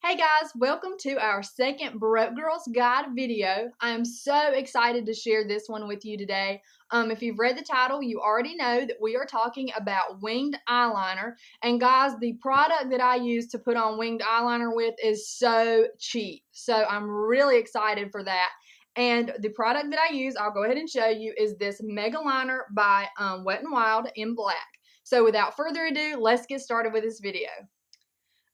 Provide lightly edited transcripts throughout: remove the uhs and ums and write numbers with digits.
Hey guys, welcome to our second Broke Girls Guide video. I am so excited to share this one with you today. If you've read the title, you already know that we are talking about winged eyeliner. And guys, the product that I use to put on winged eyeliner with is so cheap. So I'm really excited for that. And the product that I use, I'll go ahead and show you, is this Mega Liner by Wet n Wild in black. So without further ado, let's get started with this video.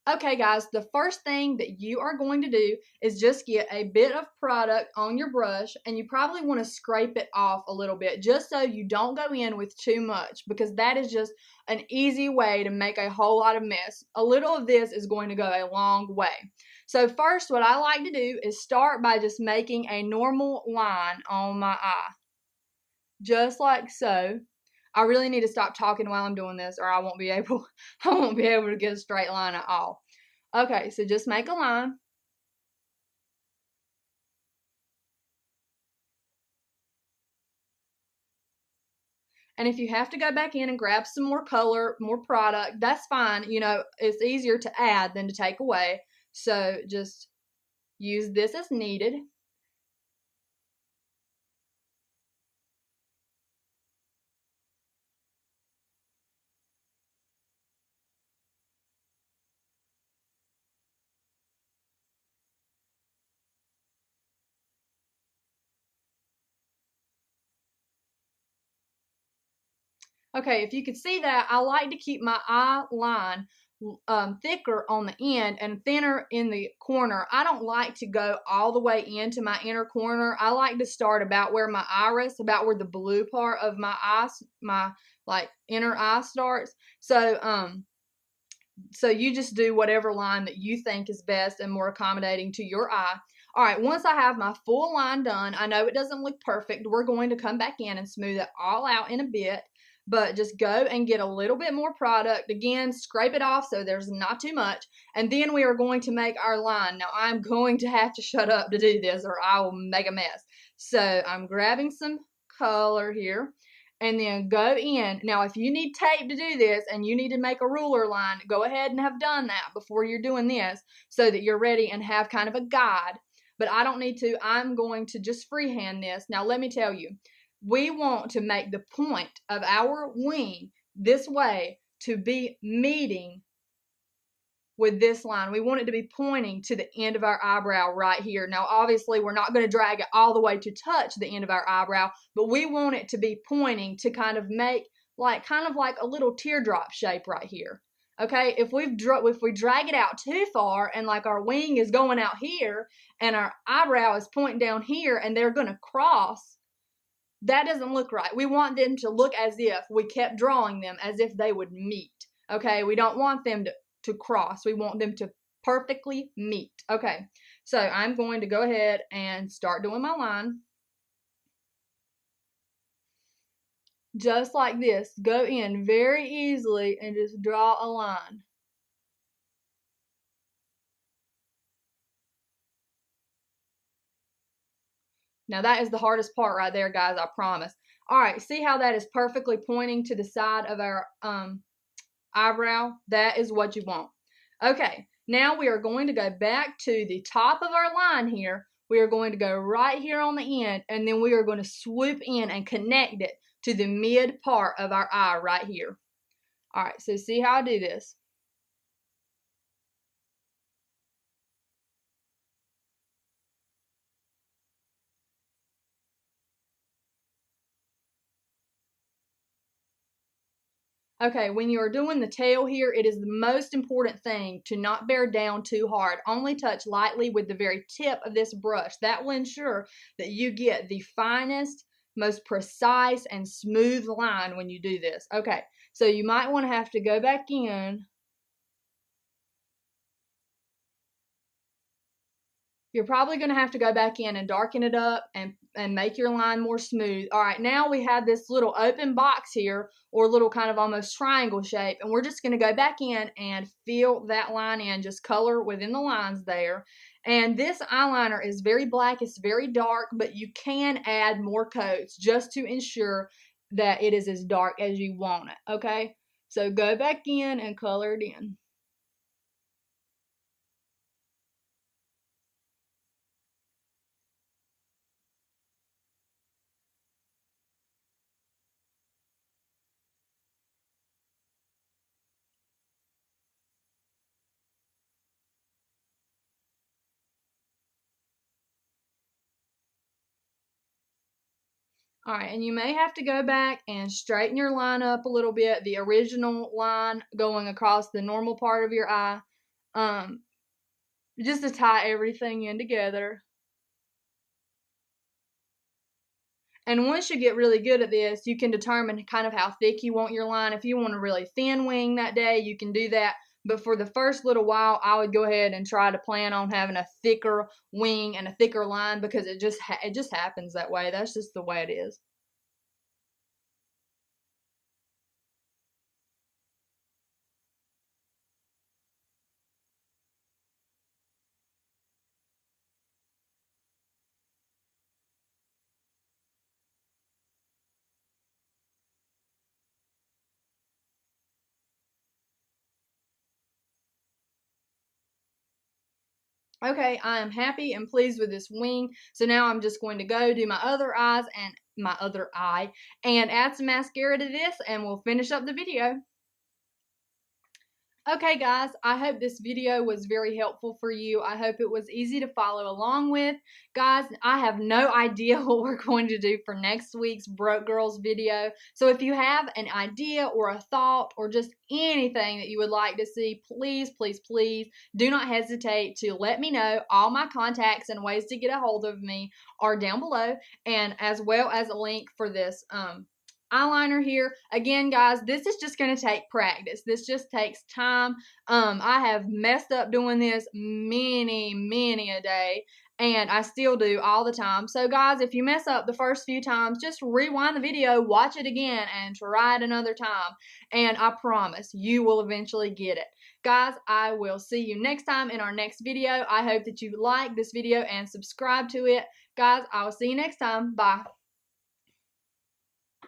Okay guys, the first thing that you are going to do is just get a bit of product on your brush, and you probably want to scrape it off a little bit just so you don't go in with too much, because that is just an easy way to make a whole lot of mess. A little of this is going to go a long way. So first, what I like to do is start by just making a normal line on my eye. Just like so. I really need to stop talking while I'm doing this, or I won't be able to get a straight line at all. Okay, so just make a line. And if you have to go back in and grab some more color, more product, that's fine. You know, it's easier to add than to take away. So just use this as needed. Okay, if you could see that, I like to keep my eye line thicker on the end and thinner in the corner. I don't like to go all the way into my inner corner. I like to start about where my iris, about where the blue part of my eye, my like inner eye starts. So you just do whatever line that you think is best and more accommodating to your eye. All right, once I have my full line done, I know it doesn't look perfect. We're going to come back in and smooth it all out in a bit. But just go and get a little bit more product. Again, scrape it off so there's not too much. And then we are going to make our line. Now, I'm going to have to shut up to do this or I will make a mess. So I'm grabbing some color here and then go in. Now, if you need tape to do this and you need to make a ruler line, go ahead and have done that before you're doing this so that you're ready and have kind of a guide. But I don't need to. I'm going to just freehand this. Now, let me tell you. We want to make the point of our wing this way to be meeting with this line. We want it to be pointing to the end of our eyebrow right here. Now, obviously, we're not going to drag it all the way to touch the end of our eyebrow, but we want it to be pointing to kind of make kind of like a little teardrop shape right here. Okay, if we drag it out too far and like our wing is going out here and our eyebrow is pointing down here and they're going to cross, that doesn't look right. We want them to look as if we kept drawing them as if they would meet. Okay, we don't want them to cross. We want them to perfectly meet. Okay, so I'm going to go ahead and start doing my line. Just like this. Go in very easily and just draw a line. Now that is the hardest part right there, guys, I promise. All right, see how that is perfectly pointing to the side of our eyebrow? That is what you want. Okay, now we are going to go back to the top of our line here. We are going to go right here on the end, and then we are going to swoop in and connect it to the mid part of our eye right here. All right, so see how I do this. Okay, when you are doing the tail here, it is the most important thing to not bear down too hard. Only touch lightly with the very tip of this brush. That will ensure that you get the finest, most precise, and smooth line when you do this. Okay, so you might want to have to go back in. You're probably going to have to go back in and darken it up and make your line more smooth. All right, now we have this little open box here, or little kind of almost triangle shape, and we're just going to go back in and fill that line in, just color within the lines there. And this eyeliner is very black, it's very dark, but you can add more coats just to ensure that it is as dark as you want it, okay? So go back in and color it in. All right, and you may have to go back and straighten your line up a little bit, the original line going across the normal part of your eye, just to tie everything in together. And once you get really good at this, you can determine kind of how thick you want your line. If you want a really thin wing that day, you can do that. But for the first little while, I would go ahead and try to plan on having a thicker wing and a thicker line because it just happens that way. That's just the way it is. Okay, I am happy and pleased with this wing. So now I'm just going to go do my other eyes and my other eye and add some mascara to this and we'll finish up the video. Okay, guys, I hope this video was very helpful for you. I hope it was easy to follow along with. Guys, I have no idea what we're going to do for next week's Broke Girls video. So if you have an idea or a thought or just anything that you would like to see, please, please, please do not hesitate to let me know. All my contacts and ways to get a hold of me are down below, and as well as a link for this eyeliner here. Again, guys, this is just going to take practice. This just takes time. I have messed up doing this many a day, and I still do all the time. So, guys, if you mess up the first few times, just rewind the video, watch it again, and try it another time. And I promise you will eventually get it. Guys, I will see you next time in our next video. I hope that you like this video and subscribe to it. Guys, I will see you next time. Bye.